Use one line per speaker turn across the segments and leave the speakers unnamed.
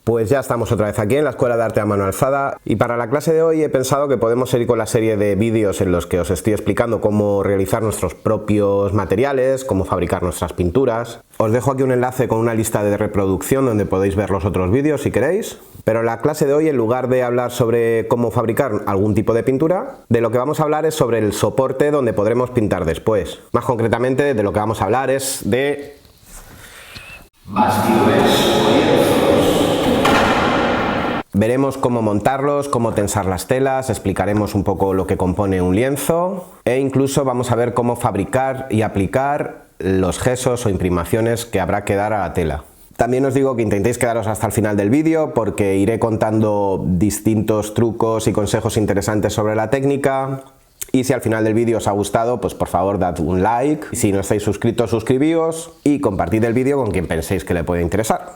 Pues ya estamos otra vez aquí en la Escuela de Arte a Mano Alzada y para la clase de hoy he pensado que podemos seguir con la serie de vídeos en los que os estoy explicando cómo realizar nuestros propios materiales, cómo fabricar nuestras pinturas. Os dejo aquí un enlace con una lista de reproducción donde podéis ver los otros vídeos si queréis. Pero en la clase de hoy, en lugar de hablar sobre cómo fabricar algún tipo de pintura, de lo que vamos a hablar es sobre el soporte donde podremos pintar después. Más concretamente, de lo que vamos a hablar es de bastidores o lienzos. Veremos cómo montarlos, cómo tensar las telas, explicaremos un poco lo que compone un lienzo e incluso vamos a ver cómo fabricar y aplicar los gesos o imprimaciones que habrá que dar a la tela. También os digo que intentéis quedaros hasta el final del vídeo porque iré contando distintos trucos y consejos interesantes sobre la técnica. Y si al final del vídeo os ha gustado, pues por favor dad un like. Y si no estáis suscritos, suscribíos y compartid el vídeo con quien penséis que le puede interesar.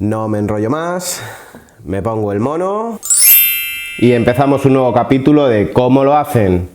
No me enrollo más, me pongo el mono y empezamos un nuevo capítulo de cómo lo hacen.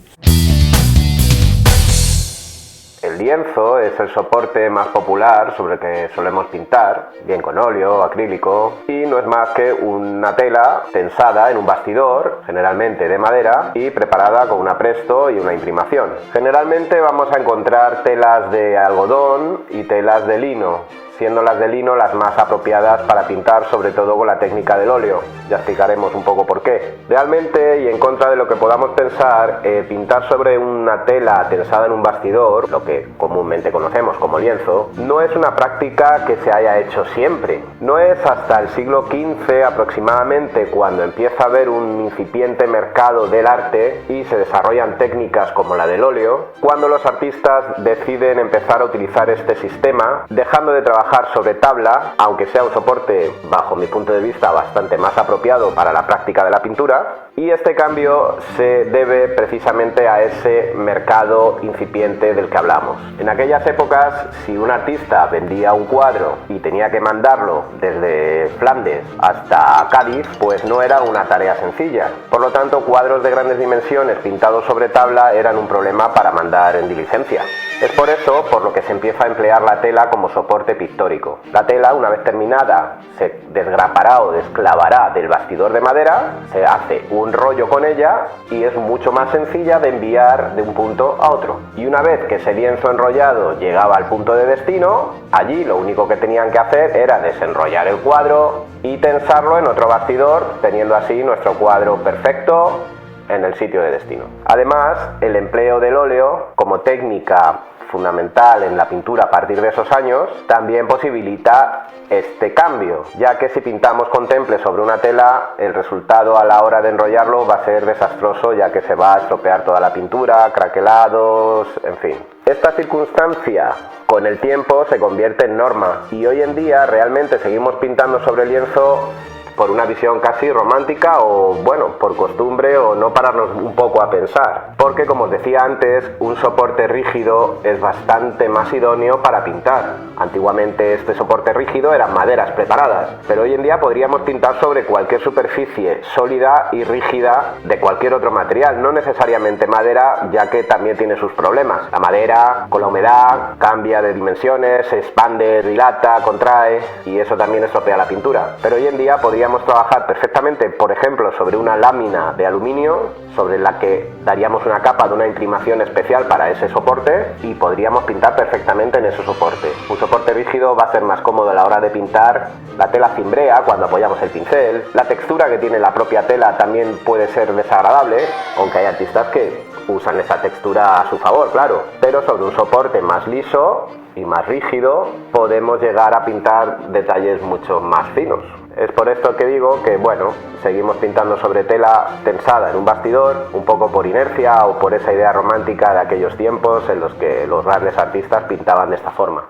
El lienzo es el soporte más popular sobre el que solemos pintar, bien con óleo, acrílico, y no es más que una tela tensada en un bastidor, generalmente de madera, y preparada con un apresto y una imprimación. Generalmente vamos a encontrar telas de algodón y telas de lino, siendo las de lino las más apropiadas para pintar, sobre todo con la técnica del óleo. Ya explicaremos un poco por qué. Realmente, y en contra de lo que podamos pensar, pintar sobre una tela tensada en un bastidor, lo que comúnmente conocemos como lienzo, no es una práctica que se haya hecho siempre. No es hasta el siglo XV aproximadamente cuando empieza a haber un incipiente mercado del arte y se desarrollan técnicas como la del óleo, cuando los artistas deciden empezar a utilizar este sistema, dejando de trabajar sobre tabla, aunque sea un soporte, bajo mi punto de vista, bastante más apropiado para la práctica de la pintura, y este cambio se debe precisamente a ese mercado incipiente del que hablamos. En aquellas épocas, si un artista vendía un cuadro y tenía que mandarlo desde Flandes hasta Cádiz, pues no era una tarea sencilla. Por lo tanto, cuadros de grandes dimensiones pintados sobre tabla eran un problema para mandar en diligencia. Es por eso por lo que se empieza a emplear la tela como soporte pictórico. La tela, una vez terminada, se desgrapará o desclavará del bastidor de madera, se hace un rollo con ella y es mucho más sencilla de enviar de un punto a otro. Y una vez que ese lienzo enrollado llegaba al punto de destino, allí lo único que tenían que hacer era desenrollar el cuadro y tensarlo en otro bastidor, teniendo así nuestro cuadro perfecto en el sitio de destino. Además, el empleo del óleo como técnica fundamental en la pintura a partir de esos años también posibilita este cambio, ya que si pintamos con temple sobre una tela, el resultado a la hora de enrollarlo va a ser desastroso, ya que se va a estropear toda la pintura, craquelados, en fin. Esta circunstancia con el tiempo se convierte en norma y hoy en día realmente seguimos pintando sobre lienzo por una visión casi romántica o, bueno, por costumbre o no pararnos un poco a pensar. Porque, como os decía antes, un soporte rígido es bastante más idóneo para pintar. Antiguamente este soporte rígido eran maderas preparadas, pero hoy en día podríamos pintar sobre cualquier superficie sólida y rígida de cualquier otro material, no necesariamente madera, ya que también tiene sus problemas. La madera, con la humedad, cambia de dimensiones, se expande, dilata, contrae y eso también estropea la pintura. Pero hoy en día podríamos trabajar perfectamente, por ejemplo, sobre una lámina de aluminio, sobre la que daríamos una capa de una imprimación especial para ese soporte y podríamos pintar perfectamente en ese soporte. Un soporte rígido va a ser más cómodo a la hora de pintar, la tela cimbrea cuando apoyamos el pincel, la textura que tiene la propia tela también puede ser desagradable, aunque hay artistas que usan esa textura a su favor, claro, pero sobre un soporte más liso y más rígido podemos llegar a pintar detalles mucho más finos. Es por esto que digo que, bueno, seguimos pintando sobre tela tensada en un bastidor, un poco por inercia o por esa idea romántica de aquellos tiempos en los que los grandes artistas pintaban de esta forma.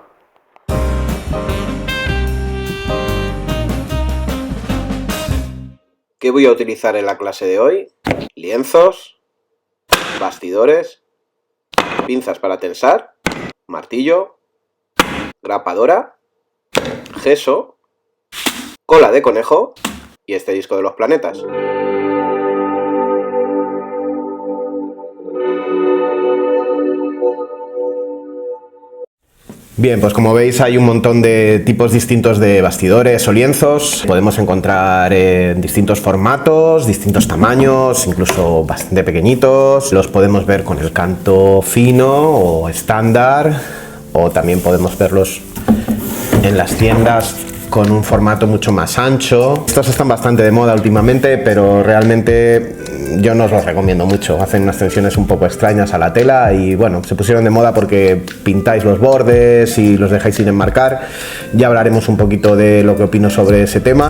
¿Qué voy a utilizar en la clase de hoy? Lienzos, bastidores, pinzas para tensar, martillo, grapadora, gesso, cola de conejo y este disco de los planetas. Bien, pues como veis hay un montón de tipos distintos de bastidores o lienzos. Podemos encontrar en distintos formatos, distintos tamaños, incluso bastante pequeñitos. Los podemos ver con el canto fino o estándar, o también podemos verlos en las tiendas con un formato mucho más ancho. Estos están bastante de moda últimamente, pero realmente yo no os los recomiendo mucho. Hacen unas tensiones un poco extrañas a la tela y bueno, se pusieron de moda porque pintáis los bordes y los dejáis sin enmarcar. Ya hablaremos un poquito de lo que opino sobre ese tema.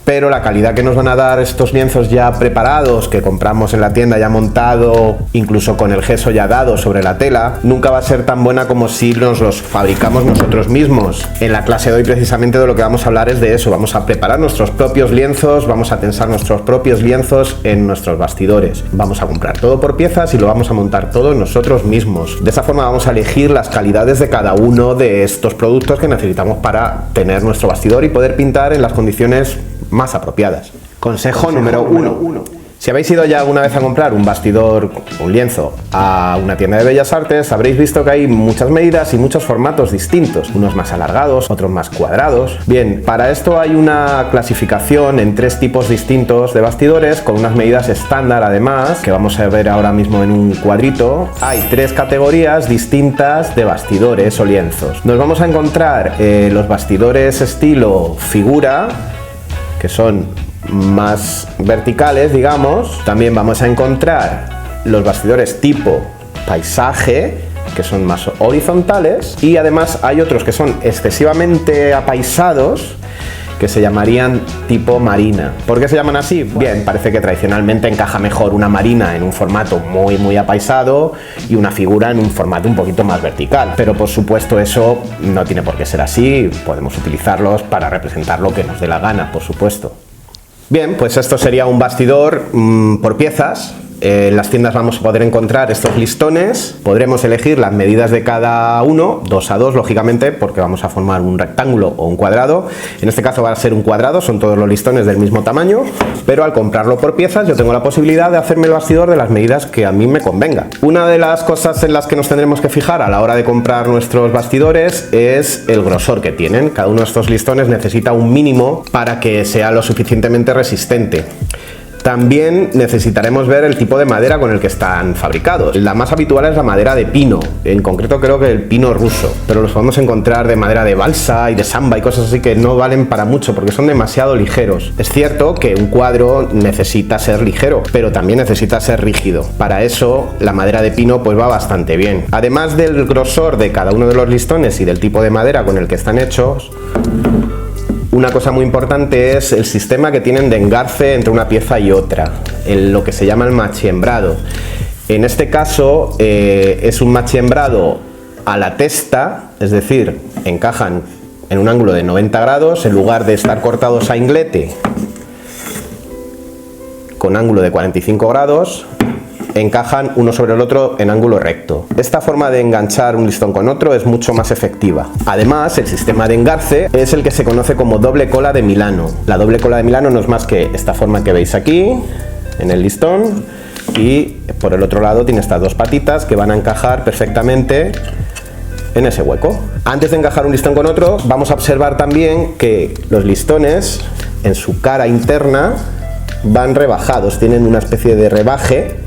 Pero la calidad que nos van a dar estos lienzos ya preparados, que compramos en la tienda ya montado, incluso con el gesso ya dado sobre la tela, nunca va a ser tan buena como si nos los fabricamos nosotros mismos. En la clase de hoy precisamente de lo que vamos a hablar es de eso. Vamos a preparar nuestros propios lienzos, vamos a tensar nuestros propios lienzos en nuestros bastidores. Vamos a comprar todo por piezas y lo vamos a montar todo nosotros mismos. De esa forma vamos a elegir las calidades de cada uno de estos productos que necesitamos para tener nuestro bastidor y poder pintar en las condiciones más apropiadas. Consejo número 1. Si habéis ido ya alguna vez a comprar un bastidor, un lienzo, a una tienda de bellas artes, habréis visto que hay muchas medidas y muchos formatos distintos, unos más alargados, otros más cuadrados. Bien, para esto hay una clasificación en 3 tipos distintos de bastidores, con unas medidas estándar además, que vamos a ver ahora mismo en un cuadrito. Hay 3 categorías distintas de bastidores o lienzos. Nos vamos a encontrar los bastidores estilo figura, que son más verticales, digamos. También vamos a encontrar los bastidores tipo paisaje, que son más horizontales, y además hay otros que son excesivamente apaisados, que se llamarían tipo marina. ¿Por qué se llaman así? Bien, parece que tradicionalmente encaja mejor una marina en un formato muy apaisado y una figura en un formato un poquito más vertical. Pero por supuesto eso no tiene por qué ser así, podemos utilizarlos para representar lo que nos dé la gana, por supuesto. Bien, pues esto sería un bastidor por piezas. En las tiendas vamos a poder encontrar estos listones, podremos elegir las medidas de cada uno, 2 a 2 lógicamente, porque vamos a formar un rectángulo o un cuadrado. En este caso va a ser un cuadrado, son todos los listones del mismo tamaño, pero al comprarlo por piezas yo tengo la posibilidad de hacerme el bastidor de las medidas que a mí me convenga. Una de las cosas en las que nos tendremos que fijar a la hora de comprar nuestros bastidores es el grosor que tienen. Cada uno de estos listones necesita un mínimo para que sea lo suficientemente resistente. También necesitaremos ver el tipo de madera con el que están fabricados. La más habitual es la madera de pino, en concreto creo que el pino ruso, pero los podemos encontrar de madera de balsa y de samba y cosas así que no valen para mucho porque son demasiado ligeros. Es cierto que un cuadro necesita ser ligero, pero también necesita ser rígido. Para eso la madera de pino pues va bastante bien. Además del grosor de cada uno de los listones y del tipo de madera con el que están hechos, una cosa muy importante es el sistema que tienen de engarce entre una pieza y otra, lo que se llama el machiembrado. En este caso es un machiembrado a la testa, es decir, encajan en un ángulo de 90 grados, en lugar de estar cortados a inglete con ángulo de 45 grados, encajan uno sobre el otro en ángulo recto. Esta forma de enganchar un listón con otro es mucho más efectiva. Además, el sistema de engarce es el que se conoce como doble cola de Milano. La doble cola de Milano no es más que esta forma que veis aquí, en el listón, y por el otro lado tiene estas 2 patitas que van a encajar perfectamente en ese hueco. Antes de encajar un listón con otro, vamos a observar también que los listones en su cara interna van rebajados, tienen una especie de rebaje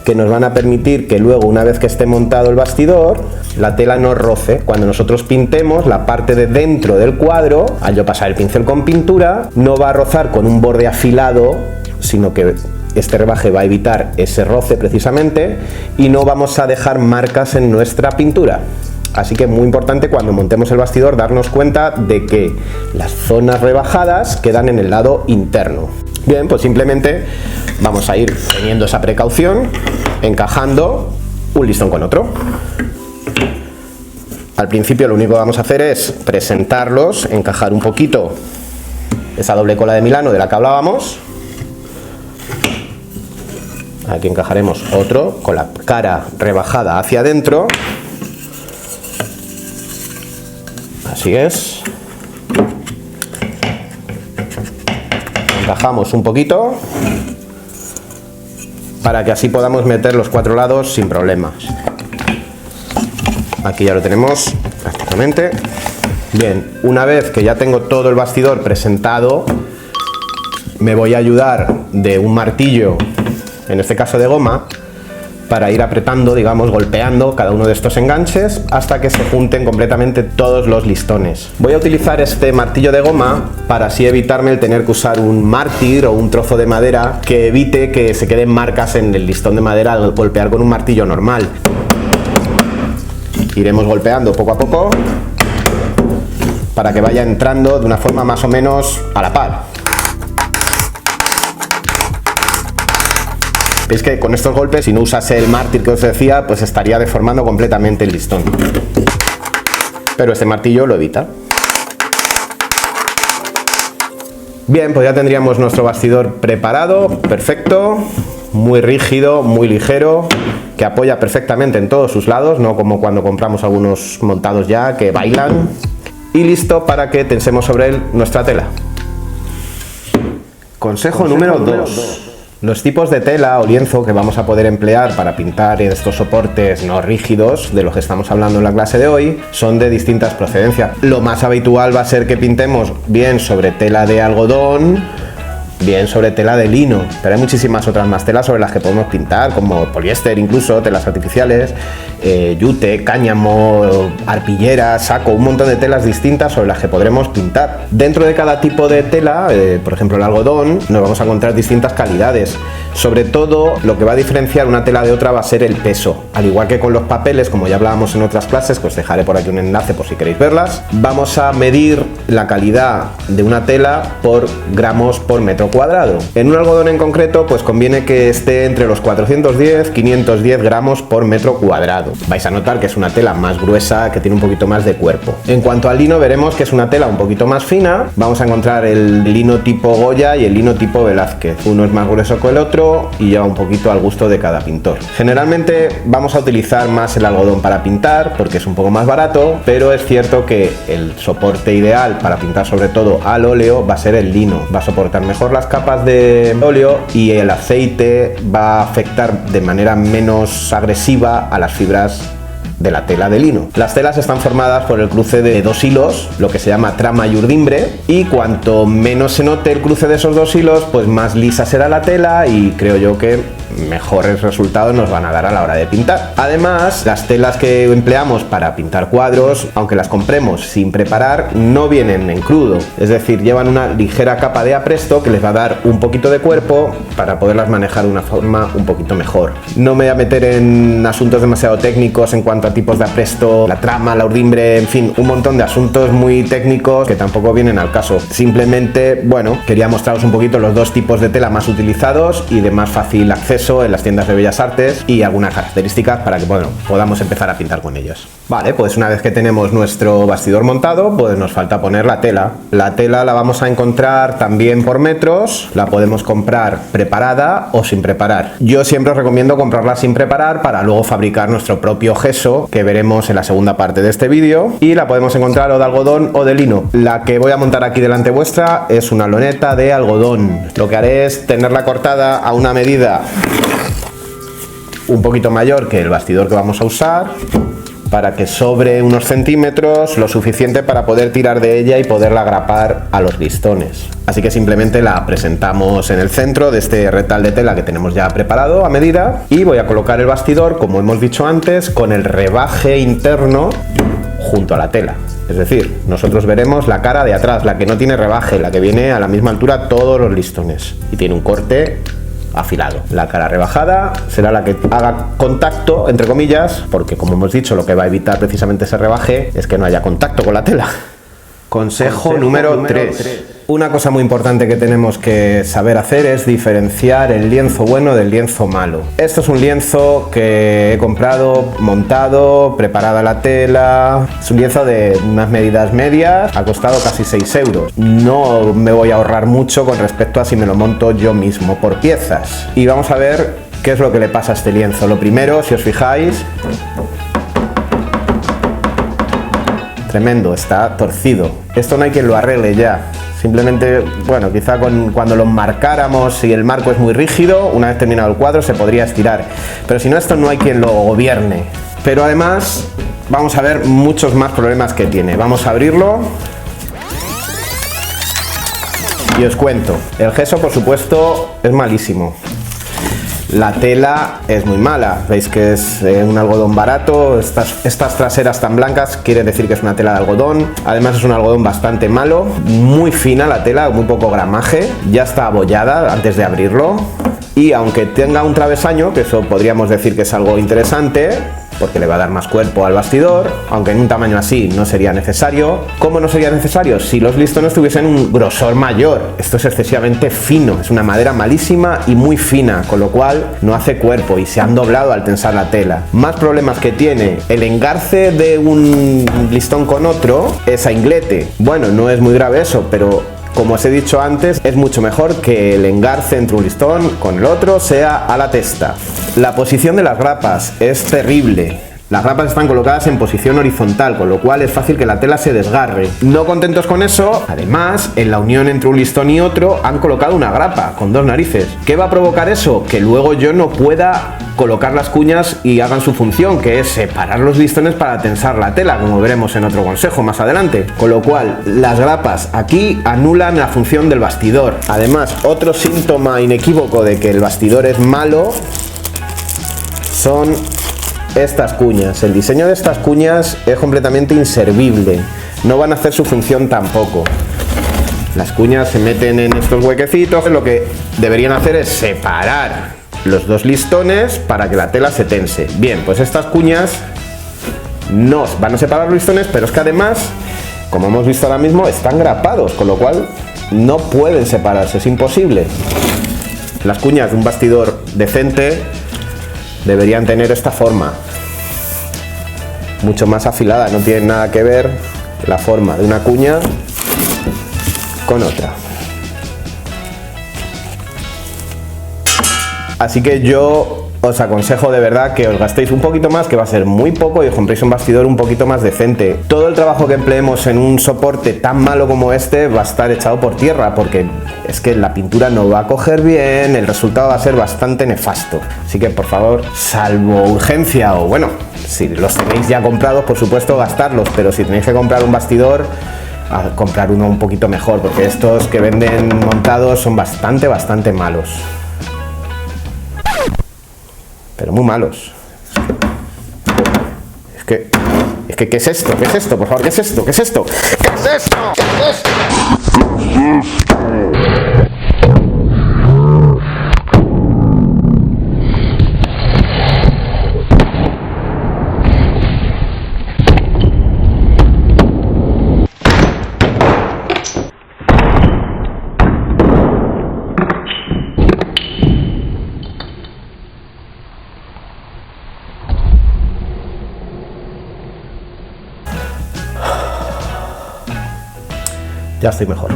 que nos van a permitir que luego, una vez que esté montado el bastidor, la tela no roce. Cuando nosotros pintemos, la parte de dentro del cuadro, al yo pasar el pincel con pintura, no va a rozar con un borde afilado, sino que este rebaje va a evitar ese roce precisamente y no vamos a dejar marcas en nuestra pintura. Así que muy importante cuando montemos el bastidor darnos cuenta de que las zonas rebajadas quedan en el lado interno. Bien, pues simplemente vamos a ir teniendo esa precaución, encajando un listón con otro. Al principio lo único que vamos a hacer es presentarlos, encajar un poquito esa doble cola de Milano de la que hablábamos. Aquí encajaremos otro con la cara rebajada hacia adentro. Así es. Encajamos un poquito para que así podamos meter los 4 lados sin problemas. Aquí ya lo tenemos prácticamente. Bien, una vez que ya tengo todo el bastidor presentado, me voy a ayudar de un martillo, en este caso de goma, para ir apretando, digamos, golpeando cada uno de estos enganches hasta que se junten completamente todos los listones. Voy a utilizar este martillo de goma para así evitarme el tener que usar un mártir o un trozo de madera que evite que se queden marcas en el listón de madera al golpear con un martillo normal. Iremos golpeando poco a poco para que vaya entrando de una forma más o menos a la par. Veis que con estos golpes, si no usase el mártir que os decía, pues estaría deformando completamente el listón. Pero este martillo lo evita. Bien, pues ya tendríamos nuestro bastidor preparado, perfecto, muy rígido, muy ligero, que apoya perfectamente en todos sus lados, no como cuando compramos algunos montados ya que bailan. Y listo para que tensemos sobre él nuestra tela. Consejo número 2. Los tipos de tela o lienzo que vamos a poder emplear para pintar estos soportes no rígidos de los que estamos hablando en la clase de hoy son de distintas procedencias. Lo más habitual va a ser que pintemos bien sobre tela de algodón, bien sobre tela de lino, pero hay muchísimas otras más telas sobre las que podemos pintar, como poliéster, incluso telas artificiales, yute, cáñamo, arpillera, saco, un montón de telas distintas sobre las que podremos pintar. Dentro de cada tipo de tela, por ejemplo el algodón, nos vamos a encontrar distintas calidades. Sobre todo lo que va a diferenciar una tela de otra va a ser el peso. Al igual que con los papeles, como ya hablábamos en otras clases, que os dejaré por aquí un enlace por si queréis verlas, vamos a medir la calidad de una tela por gramos por metro cuadrado. En un algodón en concreto, pues conviene que esté entre los 410 y 510 gramos por metro cuadrado. Vais a notar que es una tela más gruesa, que tiene un poquito más de cuerpo. En cuanto al lino, veremos que es una tela un poquito más fina. Vamos a encontrar el lino tipo Goya y el lino tipo Velázquez. Uno es más grueso que el otro y lleva un poquito al gusto de cada pintor. Generalmente vamos a utilizar más el algodón para pintar porque es un poco más barato, pero es cierto que el soporte ideal para pintar, sobre todo al óleo, va a ser el lino. Va a soportar mejor las capas de óleo y el aceite va a afectar de manera menos agresiva a las fibras de la tela de lino. Las telas están formadas por el cruce de dos hilos, lo que se llama trama y urdimbre, y cuanto menos se note el cruce de esos dos hilos, pues más lisa será la tela y creo yo que mejores resultados nos van a dar a la hora de pintar. Además, las telas que empleamos para pintar cuadros, aunque las compremos sin preparar, no vienen en crudo, es decir, llevan una ligera capa de apresto que les va a dar un poquito de cuerpo para poderlas manejar de una forma un poquito mejor. No me voy a meter en asuntos demasiado técnicos en cuanto a tipos de apresto, la trama, la urdimbre, en fin, un montón de asuntos muy técnicos que tampoco vienen al caso. Simplemente, bueno, quería mostraros un poquito los dos tipos de tela más utilizados y de más fácil acceso en las tiendas de Bellas Artes y algunas características para que, bueno, podamos empezar a pintar con ellos. Vale, pues una vez que tenemos nuestro bastidor montado, pues nos falta poner la tela. La tela la vamos a encontrar también por metros, la podemos comprar preparada o sin preparar. Yo siempre os recomiendo comprarla sin preparar para luego fabricar nuestro propio gesso, que veremos en la segunda parte de este vídeo, y la podemos encontrar o de algodón o de lino. La que voy a montar aquí delante vuestra es una loneta de algodón. Lo que haré es tenerla cortada a una medida un poquito mayor que el bastidor que vamos a usar, para que sobre unos centímetros, lo suficiente para poder tirar de ella y poderla agrapar a los listones. Así que simplemente la presentamos en el centro de este rectal de tela que tenemos ya preparado a medida, y voy a colocar el bastidor, como hemos dicho antes, con el rebaje interno junto a la tela. Es decir, nosotros veremos la cara de atrás, la que no tiene rebaje, la que viene a la misma altura todos los listones y tiene un corte afilado. La cara rebajada será la que haga contacto, entre comillas, porque como hemos dicho, lo que va a evitar precisamente ese rebaje es que no haya contacto con la tela. Consejo número 3. Una cosa muy importante que tenemos que saber hacer es diferenciar el lienzo bueno del lienzo malo. Esto es un lienzo que he comprado, montado, preparada la tela. Es un lienzo de unas medidas medias, ha costado casi 6 euros. No me voy a ahorrar mucho con respecto a si me lo monto yo mismo por piezas. Y vamos a ver qué es lo que le pasa a este lienzo. Lo primero, si os fijáis, tremendo, está torcido. Esto no hay quien lo arregle ya.
Simplemente, bueno, quizá cuando lo marcáramos, si el marco es muy rígido, una vez terminado el cuadro se podría estirar. Pero si no, esto no hay quien lo gobierne. Pero además, vamos a ver muchos más problemas que tiene. Vamos a abrirlo. Y os cuento, el gesso por supuesto es malísimo. La tela es muy mala, veis que es un algodón barato, estas traseras tan blancas quiere decir que es una tela de algodón. Además es un algodón bastante malo, muy fina la tela, muy poco gramaje, ya está abollada antes de abrirlo. Y aunque tenga un travesaño, que eso podríamos decir que es algo interesante, porque le va a dar más cuerpo al bastidor, aunque en un tamaño así no sería necesario. ¿Cómo no sería necesario? Si los listones tuviesen un grosor mayor. Esto es excesivamente fino, es una madera malísima y muy fina, con lo cual no hace cuerpo y se han doblado al tensar la tela. Más problemas que tiene el engarce de un listón con otro es a inglete. Bueno, no es muy grave eso, pero como os he dicho antes, es mucho mejor que el engarce entre un listón con el otro sea a la testa. La posición de las grapas es terrible. Las grapas están colocadas en posición horizontal, con lo cual es fácil que la tela se desgarre. No contentos con eso, además, en la unión entre un listón y otro han colocado una grapa con dos narices. ¿Qué va a provocar eso? Que luego yo no pueda colocar las cuñas y hagan su función, que es separar los listones para tensar la tela, como veremos en otro consejo más adelante. Con lo cual, las grapas aquí anulan la función del bastidor. Además, otro síntoma inequívoco de que el bastidor es malo son estas cuñas. El diseño de estas cuñas es completamente inservible, no van a hacer su función tampoco. Las cuñas se meten en estos huequecitos, lo que deberían hacer es separar los dos listones para que la tela se tense. Bien, pues estas cuñas no van a separar los listones, pero es que además, como hemos visto ahora mismo, están grapados, con lo cual no pueden separarse, es imposible. Las cuñas de un bastidor decente deberían tener esta forma, mucho más afilada, no tiene nada que ver la forma de una cuña con otra. Así que yo os aconsejo de verdad que os gastéis un poquito más, que va a ser muy poco, y os compréis un bastidor un poquito más decente. Todo el trabajo que empleemos en un soporte tan malo como este va a estar echado por tierra, porque es que la pintura no va a coger bien, el resultado va a ser bastante nefasto. Así que por favor, salvo urgencia, o bueno, si los tenéis ya comprados, por supuesto gastarlos, pero si tenéis que comprar un bastidor, a comprar uno un poquito mejor, porque estos que venden montados son bastante malos. Pero muy malos. Es que ¿qué es esto? ¿Qué es esto? Por favor, ¿qué es esto? ¿Qué es esto? ¿Qué es esto? ¿Qué es esto? Ya estoy mejor.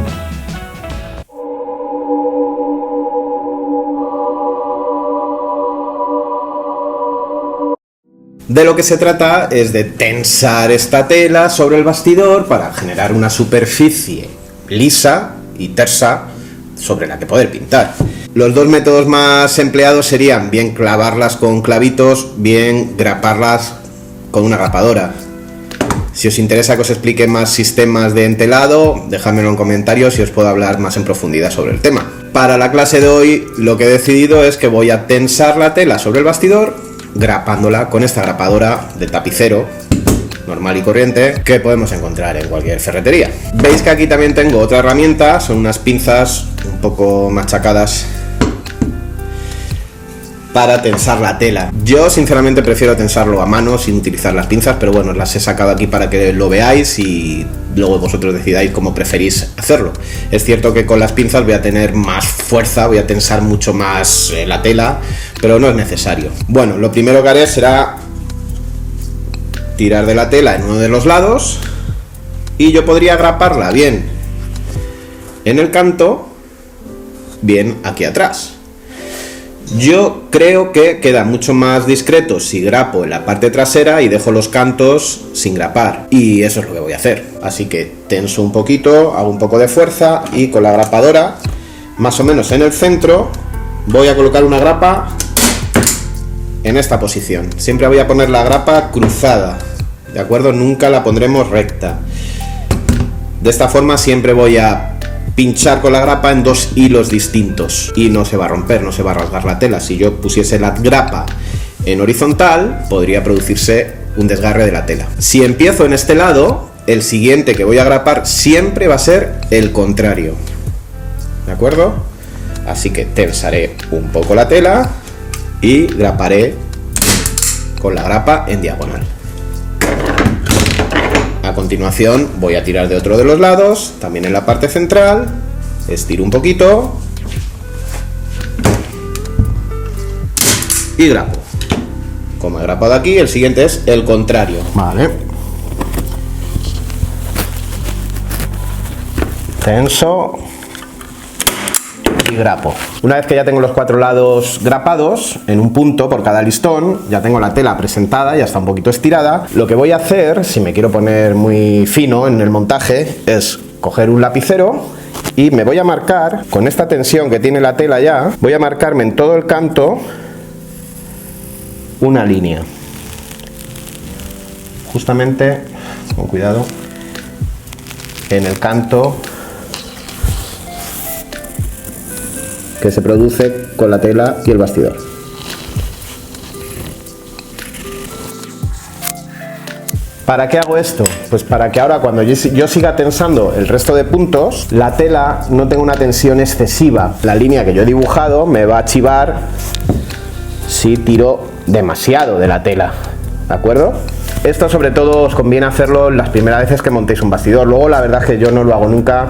De lo que se trata es de tensar esta tela sobre el bastidor para generar una superficie lisa y tersa sobre la que poder pintar. Los dos métodos más empleados serían bien clavarlas con clavitos, bien graparlas con una grapadora. Si os interesa que os explique más sistemas de entelado, dejádmelo en comentarios y os puedo hablar más en profundidad sobre el tema. Para la clase de hoy lo que he decidido es que voy a tensar la tela sobre el bastidor grapándola con esta grapadora de tapicero normal y corriente que podemos encontrar en cualquier ferretería. Veis que aquí también tengo otra herramienta, son unas pinzas un poco machacadas para tensar la tela. Yo sinceramente prefiero tensarlo a mano sin utilizar las pinzas, pero bueno, las he sacado aquí para que lo veáis y luego vosotros decidáis cómo preferís hacerlo. Es cierto que con las pinzas voy a tener más fuerza, voy a tensar mucho más la tela, pero no es necesario. Bueno, lo primero que haré será tirar de la tela en uno de los lados y yo podría graparla bien en el canto, bien aquí atrás. Yo creo que queda mucho más discreto si grapo en la parte trasera y dejo los cantos sin grapar, y eso es lo que voy a hacer. Así que tenso un poquito, hago un poco de fuerza y con la grapadora, más o menos en el centro, voy a colocar una grapa en esta posición. Siempre voy a poner la grapa cruzada, ¿de acuerdo? Nunca la pondremos recta. De esta forma siempre voy a pinchar con la grapa en dos hilos distintos y no se va a romper, no se va a rasgar la tela. Si yo pusiese la grapa en horizontal, podría producirse un desgarre de la tela. Si empiezo en este lado, el siguiente que voy a grapar siempre va a ser el contrario, ¿de acuerdo? Así que tensaré un poco la tela y graparé con la grapa en diagonal. A continuación voy a tirar de otro de los lados, también en la parte central, estiro un poquito y grapo. Como he grapado aquí, el siguiente es el contrario. Vale. Tenso y grapo. Una vez que ya tengo los 4 lados grapados en un punto por cada listón, ya tengo la tela presentada, ya está un poquito estirada. Lo que voy a hacer, si me quiero poner muy fino en el montaje, es coger un lapicero y me voy a marcar, con esta tensión que tiene la tela ya, voy a marcarme en todo el canto una línea. Justamente, con cuidado, en el canto que se produce con la tela y el bastidor. ¿Para qué hago esto? Pues para que ahora cuando yo siga tensando el resto de puntos, la tela no tenga una tensión excesiva. La línea que yo he dibujado me va a chivar si tiro demasiado de la tela, ¿de acuerdo? Esto sobre todo os conviene hacerlo las primeras veces que montéis un bastidor. Luego la verdad es que yo no lo hago nunca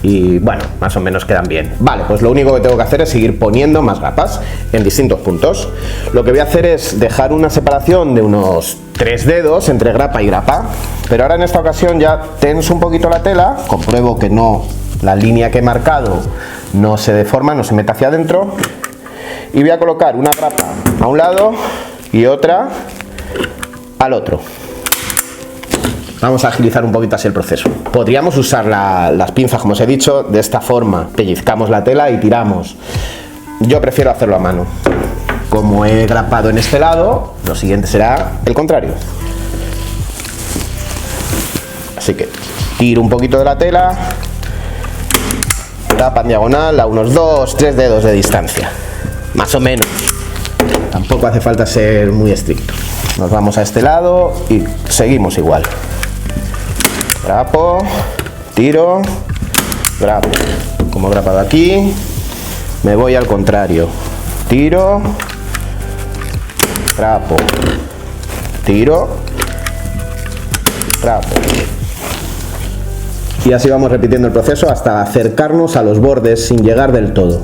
y bueno, más o menos quedan bien. Vale, pues lo único que tengo que hacer es seguir poniendo más grapas en distintos puntos. Lo que voy a hacer es dejar una separación de unos 3 dedos entre grapa y grapa, pero ahora en esta ocasión ya tenso un poquito la tela, compruebo que no, la línea que he marcado no se deforma, no se mete hacia adentro, y voy a colocar una grapa a un lado y otra al otro. Vamos a agilizar un poquito así el proceso. Podríamos usar las pinzas, como os he dicho, de esta forma. Pellizcamos la tela y tiramos. Yo prefiero hacerlo a mano. Como he grapado en este lado, lo siguiente será el contrario. Así que tiro un poquito de la tela, grapa en diagonal a unos 2-3 dedos de distancia. Más o menos. Tampoco hace falta ser muy estricto. Nos vamos a este lado y seguimos igual. Grapo, tiro, grapo. Como he grapado aquí, me voy al contrario. Tiro, grapo, tiro, grapo. Y así vamos repitiendo el proceso hasta acercarnos a los bordes sin llegar del todo.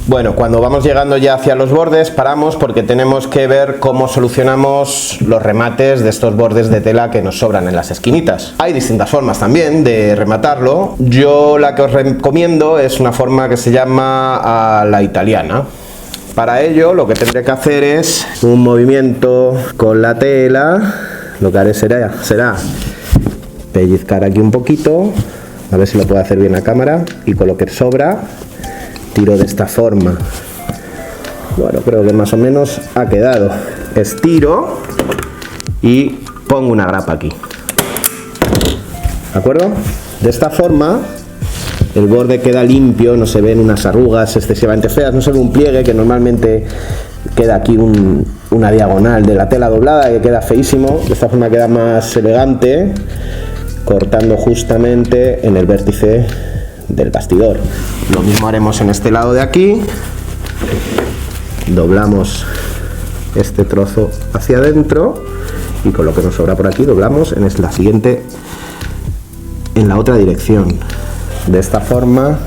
Bueno, cuando vamos llegando ya hacia los bordes paramos porque tenemos que ver cómo solucionamos los remates de estos bordes de tela que nos sobran en las esquinitas. Hay distintas formas también de rematarlo. Yo la que os recomiendo es una forma que se llama a la italiana. Para ello lo que tendré que hacer es un movimiento con la tela. Lo que haré será pellizcar aquí un poquito, a ver si lo puedo hacer bien a cámara, y con lo que sobra tiro de esta forma. Bueno, creo que más o menos ha quedado. Estiro y pongo una grapa aquí. ¿De acuerdo? De esta forma el borde queda limpio, no se ven unas arrugas excesivamente feas, no se ve un pliegue que normalmente queda aquí una diagonal de la tela doblada que queda feísimo. De esta forma queda más elegante, cortando justamente en el vértice del bastidor. Lo mismo haremos en este lado de aquí. Doblamos este trozo hacia adentro y con lo que nos sobra por aquí doblamos en la siguiente, en la otra dirección. De esta forma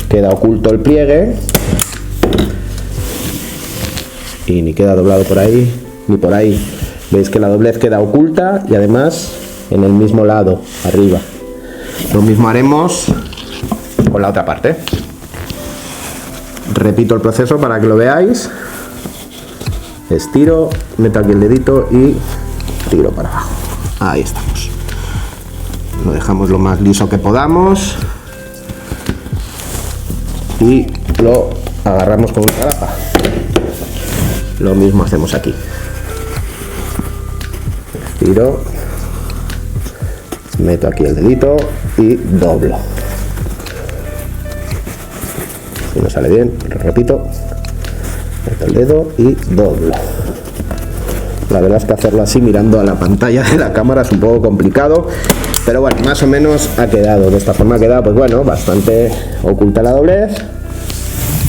queda oculto el pliegue y ni queda doblado por ahí ni por ahí. Veis que la doblez queda oculta y además en el mismo lado, arriba. Lo mismo haremos con la otra parte. Repito el proceso para que lo veáis. Estiro, meto aquí el dedito y tiro para abajo. Ahí estamos. Lo dejamos lo más liso que podamos y lo agarramos con una grapa. Lo mismo hacemos aquí. Estiro, meto aquí el dedito y doblo. Si no sale bien, lo repito, meto el dedo y doblo. La verdad es que hacerlo así mirando a la pantalla de la cámara es un poco complicado, pero bueno, más o menos ha quedado. De esta forma queda, pues bueno, bastante oculta la doblez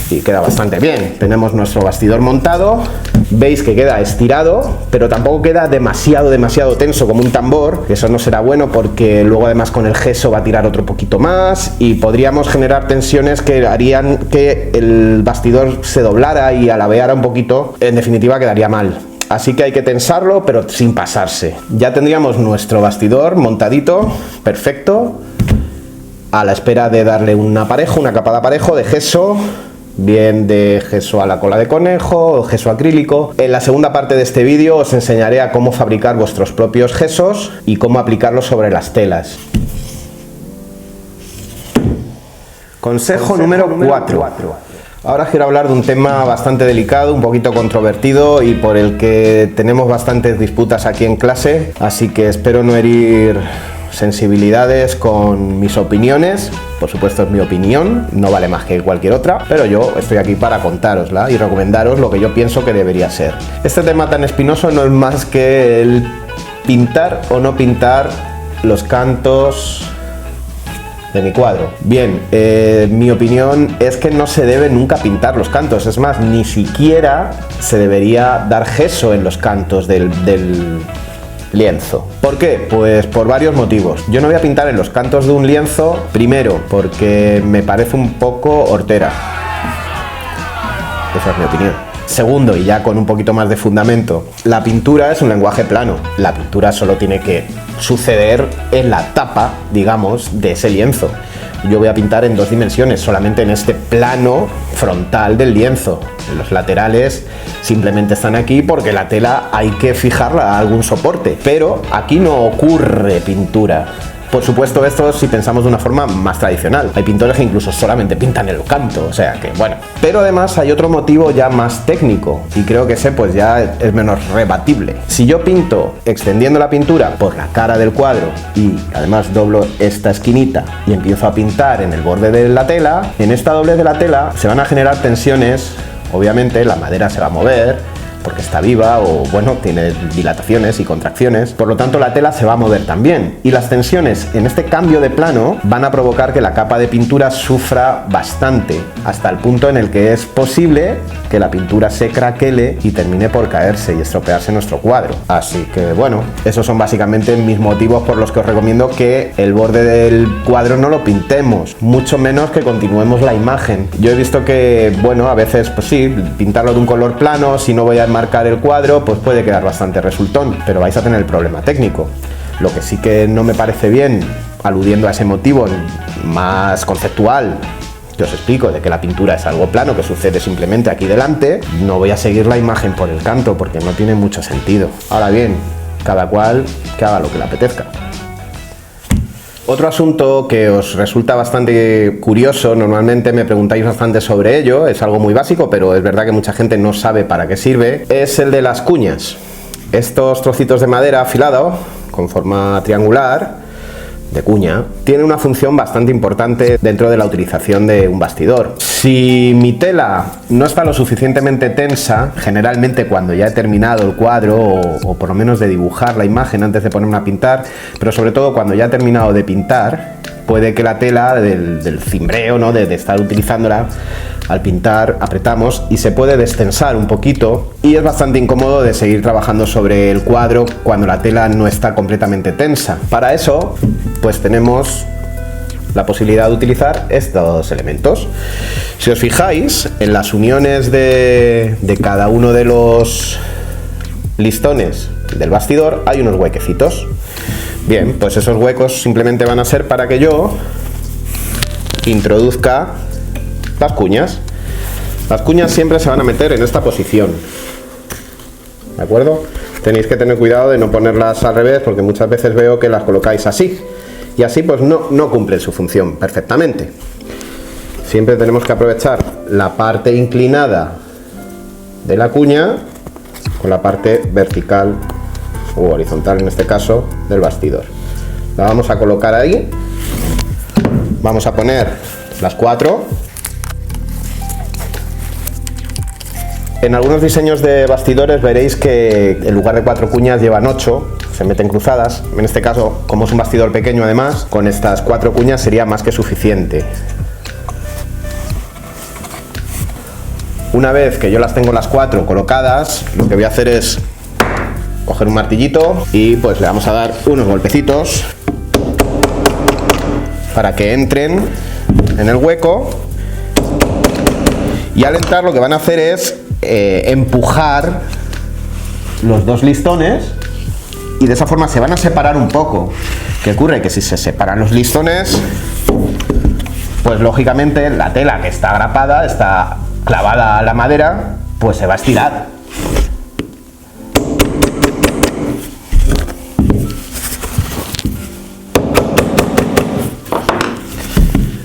y queda bastante bien. Tenemos nuestro bastidor montado. Veis que queda estirado, pero tampoco queda demasiado tenso como un tambor. Eso no será bueno porque luego además con el gesso va a tirar otro poquito más y podríamos generar tensiones que harían que el bastidor se doblara y alabeara un poquito. En definitiva quedaría mal. Así que hay que tensarlo, pero sin pasarse. Ya tendríamos nuestro bastidor montadito, perfecto, a la espera de darle un aparejo, una capa de aparejo de gesso, bien de gesso a la cola de conejo o gesso acrílico. En la segunda parte de este vídeo os enseñaré a cómo fabricar vuestros propios gesos y cómo aplicarlos sobre las telas. Consejo número 4. Ahora quiero hablar de un tema bastante delicado, un poquito controvertido y por el que tenemos bastantes disputas aquí en clase, así que espero no herir sensibilidades con mis opiniones. Por supuesto es mi opinión, no vale más que cualquier otra, pero yo estoy aquí para contárosla y recomendaros lo que yo pienso que debería ser. Este tema tan espinoso no es más que el pintar o no pintar los cantos de mi cuadro. Bien, mi opinión es que no se debe nunca pintar los cantos, es más, ni siquiera se debería dar gesso en los cantos del lienzo. ¿Por qué? Pues por varios motivos. Yo no voy a pintar en los cantos de un lienzo, primero, porque me parece un poco hortera. Esa es mi opinión. Segundo, y ya con un poquito más de fundamento, la pintura es un lenguaje plano. La pintura solo tiene que suceder en la tapa, digamos, de ese lienzo. Yo voy a pintar en dos dimensiones, solamente en este plano frontal del lienzo. Los laterales simplemente están aquí porque la tela hay que fijarla a algún soporte, pero aquí no ocurre pintura. Por supuesto, esto si pensamos de una forma más tradicional. Hay pintores que incluso solamente pintan el canto, o sea que bueno. Pero además hay otro motivo ya más técnico y creo que ese pues ya es menos rebatible. Si yo pinto extendiendo la pintura por la cara del cuadro y además doblo esta esquinita y empiezo a pintar en el borde de la tela, en esta doblez de la tela se van a generar tensiones. Obviamente la madera se va a mover porque está viva o bueno, tiene dilataciones y contracciones, por lo tanto la tela se va a mover también y las tensiones en este cambio de plano van a provocar que la capa de pintura sufra bastante, hasta el punto en el que es posible que la pintura se craquele y termine por caerse y estropearse nuestro cuadro. Así que bueno, esos son básicamente mis motivos por los que os recomiendo que el borde del cuadro no lo pintemos, mucho menos que continuemos la imagen. Yo he visto que bueno, a veces pues sí, pintarlo de un color plano, si no voy a marcar el cuadro, pues puede quedar bastante resultón, pero vais a tener el problema técnico. Lo que sí que no me parece bien, aludiendo a ese motivo más conceptual que os explico, de que la pintura es algo plano que sucede simplemente aquí delante, no voy a seguir la imagen por el canto porque no tiene mucho sentido. Ahora bien, cada cual que haga lo que le apetezca. Otro asunto que os resulta bastante curioso, normalmente me preguntáis bastante sobre ello, es algo muy básico, pero es verdad que mucha gente no sabe para qué sirve, es el de las cuñas. Estos trocitos de madera afilado, con forma triangular, de cuña, tiene una función bastante importante dentro de la utilización de un bastidor. Si mi tela no está lo suficientemente tensa, generalmente cuando ya he terminado el cuadro o por lo menos de dibujar la imagen antes de ponerme a pintar, pero sobre todo cuando ya he terminado de pintar, puede que la tela del cimbreo, ¿no? de estar utilizándola, al pintar apretamos y se puede destensar un poquito y es bastante incómodo de seguir trabajando sobre el cuadro cuando la tela no está completamente tensa. Para eso pues tenemos la posibilidad de utilizar estos elementos. Si os fijáis en las uniones de cada uno de los listones del bastidor hay unos huequecitos. Bien, pues esos huecos simplemente van a ser para que yo introduzca las cuñas. Las cuñas siempre se van a meter en esta posición, ¿de acuerdo? Tenéis que tener cuidado de no ponerlas al revés, porque muchas veces veo que las colocáis así, y así pues no cumplen su función perfectamente. Siempre tenemos que aprovechar la parte inclinada de la cuña con la parte vertical o horizontal, en este caso, del bastidor. La vamos a colocar ahí. Vamos a poner las 4. En algunos diseños de bastidores veréis que en lugar de 4 cuñas llevan 8, se meten cruzadas. En este caso, como es un bastidor pequeño además, con estas 4 cuñas sería más que suficiente. Una vez que yo las tengo las 4 colocadas, lo que voy a hacer es coger un martillito y pues le vamos a dar unos golpecitos para que entren en el hueco, y al entrar lo que van a hacer es empujar los dos listones, y de esa forma se van a separar un poco. ¿Qué ocurre? Que si se separan los listones, pues lógicamente la tela que está agrapada, está clavada a la madera, pues se va a estirar.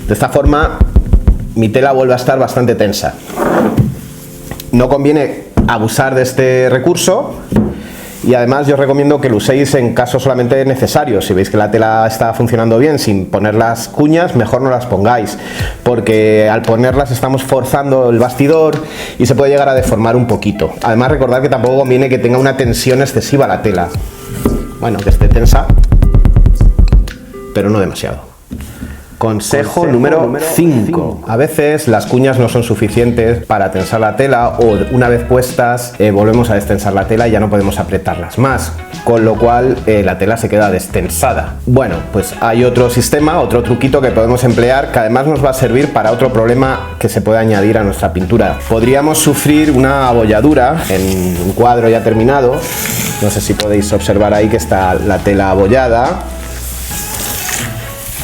De esta forma mi tela vuelve a estar bastante tensa. No conviene abusar de este recurso, y además yo os recomiendo que lo uséis en casos solamente necesarios. Si veis que la tela está funcionando bien sin poner las cuñas, mejor no las pongáis, porque al ponerlas estamos forzando el bastidor y se puede llegar a deformar un poquito. Además, recordad que tampoco conviene que tenga una tensión excesiva la tela. Bueno, que esté tensa, pero no demasiado. Consejo número 5. A veces las cuñas no son suficientes para tensar la tela, o una vez puestas volvemos a destensar la tela y ya no podemos apretarlas más, con lo cual la tela se queda destensada. Bueno, pues hay otro sistema, otro truquito que podemos emplear, que además nos va a servir para otro problema que se puede añadir a nuestra pintura. Podríamos sufrir una abolladura en un cuadro ya terminado. No sé si podéis observar ahí que está la tela abollada.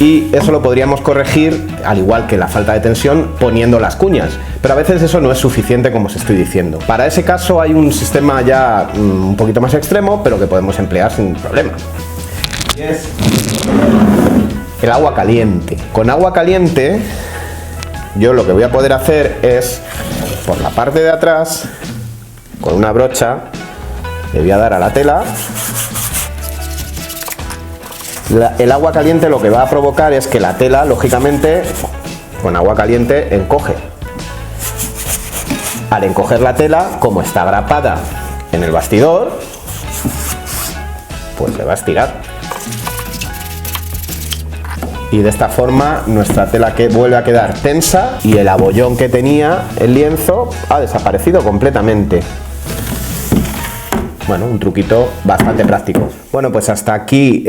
Y eso lo podríamos corregir, al igual que la falta de tensión, poniendo las cuñas. Pero a veces eso no es suficiente, como os estoy diciendo. Para ese caso hay un sistema ya un poquito más extremo, pero que podemos emplear sin problema. Y es el agua caliente. Con agua caliente, yo lo que voy a poder hacer es, por la parte de atrás, con una brocha, le voy a dar a la tela. El agua caliente lo que va a provocar es que la tela, lógicamente, con agua caliente encoge. Al encoger la tela, como está agrapada en el bastidor, pues se va a estirar. Y de esta forma nuestra tela vuelve a quedar tensa, y el abollón que tenía el lienzo ha desaparecido completamente. Bueno, un truquito bastante práctico. Bueno, pues hasta aquí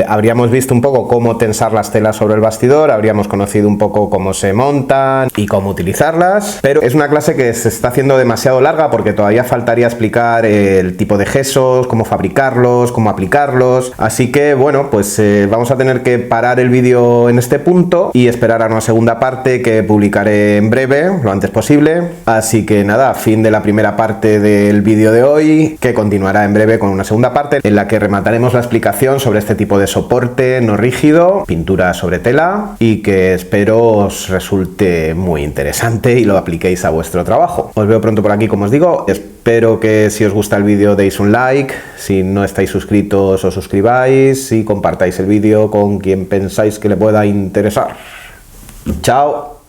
habríamos visto un poco cómo tensar las telas sobre el bastidor, habríamos conocido un poco cómo se montan y cómo utilizarlas, pero es una clase que se está haciendo demasiado larga porque todavía faltaría explicar el tipo de gesos, cómo fabricarlos, cómo aplicarlos, así que bueno, pues vamos a tener que parar el vídeo en este punto y esperar a una segunda parte que publicaré en breve, lo antes posible. Así que nada, fin de la primera parte del vídeo de hoy, que continuará en breve con una segunda parte en la que remataremos la explicación sobre este tipo de soporte no rígido, pintura sobre tela, y que espero os resulte muy interesante y lo apliquéis a vuestro trabajo. Os veo pronto por aquí, como os digo. Espero que si os gusta el vídeo deis un like, si no estáis suscritos os suscribáis y compartáis el vídeo con quien pensáis que le pueda interesar. ¡Chao!